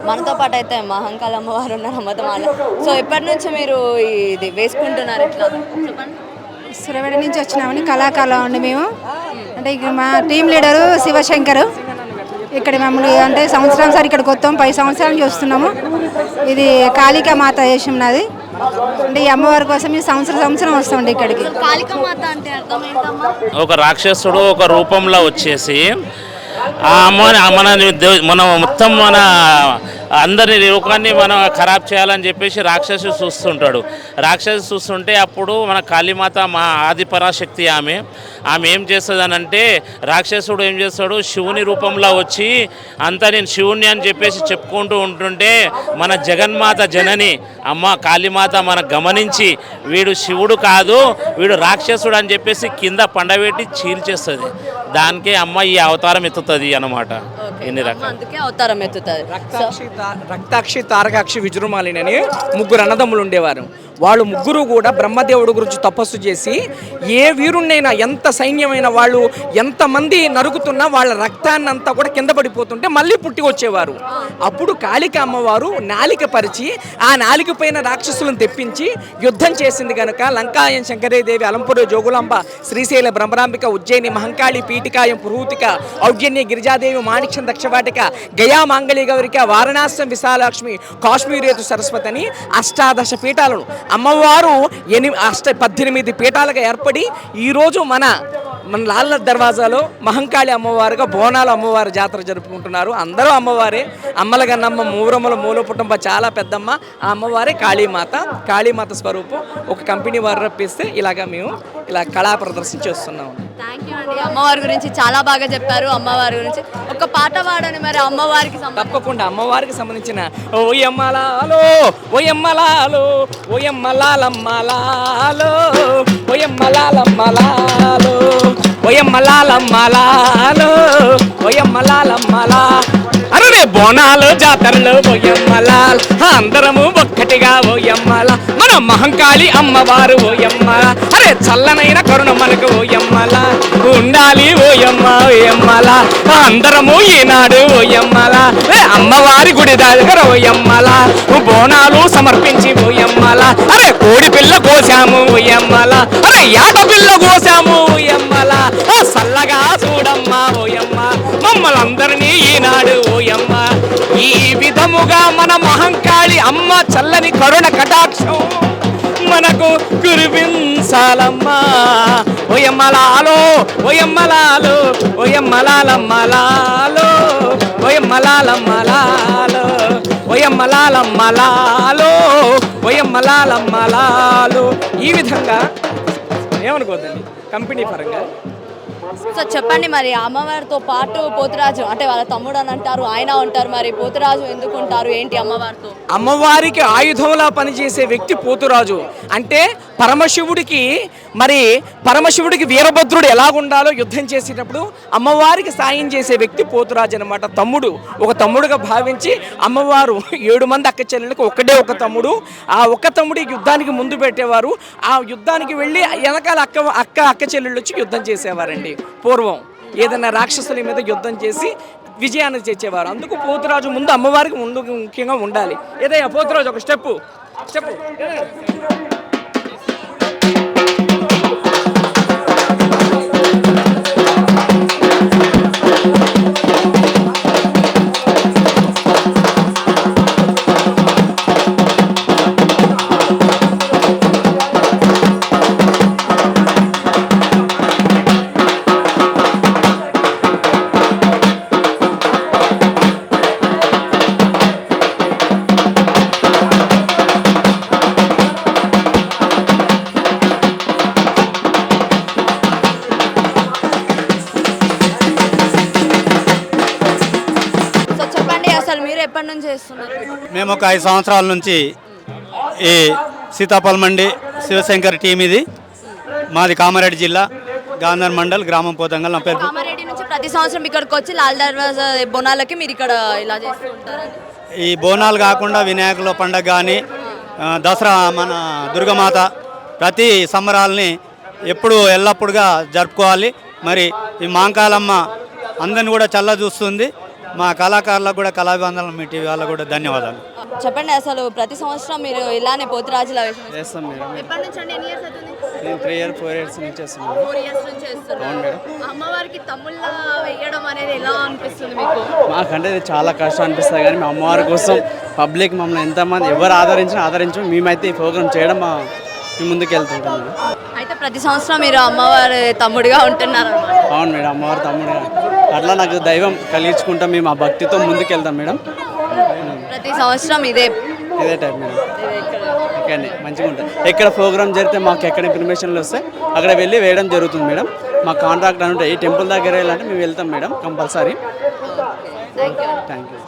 మనతో పాటు అయితే మహంకాళి అమ్మవారు ఉన్నారు అమ్మతమాల. సో ఎప్పటి నుంచి మీరు ఇది వేసుకుంటున్నారు ఇట్లా చెప్పండి. సురవేడ నుంచి వచ్చినామని కళాకాలం అండి మేము. అంటే ఇక మా టీం లీడరు శివశంకర్. ఇక్కడ మమ్మల్ని అంటే సంవత్సరం సార్ ఇక్కడికి వస్తాం, 10 సంవత్సరాల నుంచి వస్తున్నాము. ఇది కాళికా మాత వేషం నాది. అంటే ఈ అమ్మవారి కోసం ఈ సంవత్సరం వస్తామండి ఇక్కడికి. కాళికా మాత అంటే అర్థం ఏంటమ్మా? ఒక రాక్షసుడు ఒక రూపంలో వచ్చేసి ఆ అమ్మని మన మొత్తం మన అందరి లోకాన్ని మనం ఖరాబ్ చేయాలని చెప్పేసి రాక్షసు చూస్తుంటాడు. రాక్షసు చూస్తుంటే అప్పుడు మన కాళీమాత మా ఆది పరాశక్తి ఆమె ఏం చేస్తుంది అని అంటే, రాక్షసుడు ఏం చేస్తాడు, శివుని రూపంలో వచ్చి అంతా నేను శివుని అని చెప్పేసి చెప్పుకుంటూ ఉంటుంటే మన జగన్మాత జనని అమ్మ కాళీమాత మనకు గమనించి వీడు శివుడు కాదు వీడు రాక్షసుడు అని చెప్పేసి కింద పండబెట్టి చీల్చేస్తుంది. దానికే అమ్మ ఈ అవతారం ఎత్తుతుంది అన్నమాట. ఎన్ని రకాలు అందుకే అవతారం ఎత్తుతుంది. రక్తాక్షి తారకాక్షి విజృంభాలిని అని ముగ్గురు అన్నదమ్ములు ఉండేవారు. వాళ్ళు ముగ్గురు కూడా బ్రహ్మదేవుడి గురించి తపస్సు చేసి ఏ వీరుణ్ణైనా ఎంత సైన్యమైన వాళ్ళు ఎంతమంది నరుకుతున్నా వాళ్ళ రక్తాన్ని అంతా కూడా కింద పడిపోతుంటే మళ్ళీ పుట్టి వచ్చేవారు. అప్పుడు కాళిక అమ్మవారు నాలిక పరిచి ఆ నాలిక పైన రాక్షసులను తెప్పించి యుద్ధం చేసింది కనుక లంకాయం శంకరేదేవి అలంపుర జోగులాంబ శ్రీశైల బ్రహ్మరాంబిక ఉజ్జయిని మహంకాళి పీఠికాయం పురూతిక ఔజ్ఞన్య గిరిజాదేవి మాణిక్యం దక్షవాటిక గయా మాంగళి గౌరిక వారణాసం విశాలక్ష్మి కాశ్మీరేతు సరస్వతి అని అష్టాదశ పీఠాలను అమ్మవారు 18 పీఠాలుగా ఏర్పడి ఈరోజు మన లాల్ దర్వాజాలో మహంకాళి అమ్మవారుగా బోనాల అమ్మవారి జాతర జరుపుకుంటున్నారు. అందరూ అమ్మవారే. అమ్మల గన్నమ్మ మూరమ్మల మూలపుటంబ చాలా పెద్దమ్మ. ఆ అమ్మవారే కాళీమాత స్వరూపం. ఒక కంపెనీ వారు రప్పిస్తే ఇలాగా మేము ఇలా కళా ప్రదర్శన చేస్తున్నాము. థ్యాంక్ యూ అండి. అమ్మవారి గురించి చాలా బాగా చెప్పారు. అమ్మవారి గురించి ఒక పాట పాడని మరి అమ్మవారికి తప్పకుండా అమ్మవారికి సంబంధించిన ఓయమ్మలాలో ఓయమ్మలాలో ఓయమ్మలాలమ్మలాలో ఓయమ్మలాలమ్మలాలో ఓయమ్మలాలమ్మలాలో ఓయమ్మలాలమ్మలా అరే బోనాలు జాతరలు ఓయమ్మలాల్ అందరము ఒక్కటిగా ఓయమ్మల మన మహంకాళి అమ్మవారు ఓయమ్మల అరే చల్లనైన కరుణ మనకు ఓయమ్మల ఉండాలి ఓయమ్మల అందరము ఈనాడు ఓయమ్మల అమ్మవారి గుడి దగ్గర ఓయమ్మల బోనాలు సమర్పించి ఓయమ్మల అరే కోడి పిల్ల కోసాము ఓయమ్మల అరే యాట పిల్ల కోసాము ఓయమ్మల చల్లగా చూడమ్మా ఓయమ్మ మమ్మల్ందరినీ ఈనాడు ఓయమ్మ ఈ విధముగా మన మహంకాళి అమ్మ చల్లని కరుణ కటాక్షం మనకు కురిపించాలమ్మా. ఓయమ్మలాలో ఓయమ్మలాలో ఓయమ్మలాలమ్మలాలో ఓయమ్మలాలమ్మలాలో ఓయమ్మలాలమ్మలాలో ఓయమ్మలాలమ్మలాలో ఈ విధంగా ఏమనుకోద్దండి కంపెనీ పరంగా. సో చెప్పండి మరి అమ్మవారితో పాటు పోతురాజు అంటే వాళ్ళ తమ్ముడు అని అంటారు, ఆయన ఉంటారు, మరి పోతురాజు ఎందుకు ఉంటారు ఏంటి అమ్మవారితో? అమ్మవారికి ఆయుధంలా పనిచేసే వ్యక్తి పోతురాజు. అంటే పరమశివుడికి వీరభద్రుడు ఎలాగుండాలో యుద్ధం చేసేటప్పుడు అమ్మవారికి సాయం చేసే వ్యక్తి పోతురాజు అనమాట. ఒక తమ్ముడుగా భావించి అమ్మవారు 7 మంది అక్క చెల్లెళ్ళకి ఒకటే ఒక తమ్ముడు. ఆ ఒక్క తమ్ముడి యుద్ధానికి ముందు పెట్టేవారు. ఆ యుద్ధానికి వెళ్ళి వెనకాల అక్క చెల్లెళ్ళు వచ్చి యుద్ధం చేసేవారండి. పూర్వం ఏదైనా రాక్షసుల మీద యుద్ధం చేసి విజయాన్ని తెచ్చేవారు. అందుకు పోతురాజు ముందు అమ్మవారికి ముందు ముఖ్యంగా ఉండాలి. ఏదైనా పోతురాజు ఒక స్టెప్పు ఎప్పటి నుంచి చేస్తున్నారు? మేము ఒక 5 సంవత్సరాల నుంచి ఈ సీతాఫల్ మండి శివశంకర్ టీం ఇది. మాది కామారెడ్డి జిల్లా గాంధర్ మండల్ గ్రామం పోతంగల్. నా పేరు కామారెడ్డి నుంచి ప్రతి సంవత్సరం ఇక్కడికి వచ్చి లాల్ దర్వాజా బోనాలకి మీరు ఇక్కడ ఇలా చేస్తూ ఉంటారు. ఈ బోనాలు కాకుండా వినాయకుల పండుగ కానీ దసరా మన దుర్గమాత ప్రతి సంబరాలని ఎప్పుడు ఎల్లప్పుడుగా జరుపుకోవాలి. మరి ఈ మాంకాలమ్మ అందరిని కూడా చల్ల చూస్తుంది. మా కళాకారులకు కూడా కళాభివందనలు మీ టీవీ వాళ్ళకు కూడా ధన్యవాదాలు. చెప్పండి, అసలు ప్రతి సంవత్సరం మీరు ఇలానే పోతురాజుల వేషం చేస్తాం మేడం. ఎప్పటి నుంచి అండి? ఎన్ని ఇయర్స్ అవుతుంది? నేను 4 years నుంచి చేస్తున్నాను. 4 years నుంచి చేస్తున్నారు. అమ్మవారికి తమ్ముళ్ళ వేయడం అనేది ఎలా అనిపిస్తుంది మీకు? మాకంటే ఇది చాలా కష్టం అనిపిస్తుంది, కానీ మా అమ్మవారి కోసం పబ్లిక్ మమ్మల్ని ఎంతమంది ఎవరు ఆదరించు మేమైతే ఈ ప్రోగ్రామ్ చేయడం మేము ముందుకు వెళ్తుంటాం. అయితే ప్రతి సంవత్సరం మీరు అమ్మవారి తమ్ముడిగా ఉంటున్నారు. అవును మేడం, అమ్మవారి తమ్ముడు అట్లా నాకు దైవం కలిగించుకుంటాం. మేము ఆ భక్తితో ముందుకు వెళ్తాం మేడం. ప్రతి సంవత్సరం ఇదే టైప్ మేడం. ఇక్కడనే మంచిగా ఉంటుంది. ఎక్కడ ప్రోగ్రామ్ జరిగితే మాకు ఎక్కడ ఇన్ఫర్మేషన్లు వస్తే అక్కడ వెళ్ళి వేయడం జరుగుతుంది మేడం. మా కాంట్రాక్ట్ అని ఉంటాయి. ఈ టెంపుల్ దగ్గర వెళ్ళాలంటే మేము వెళ్తాం madam compulsory. Thank you. Thank you.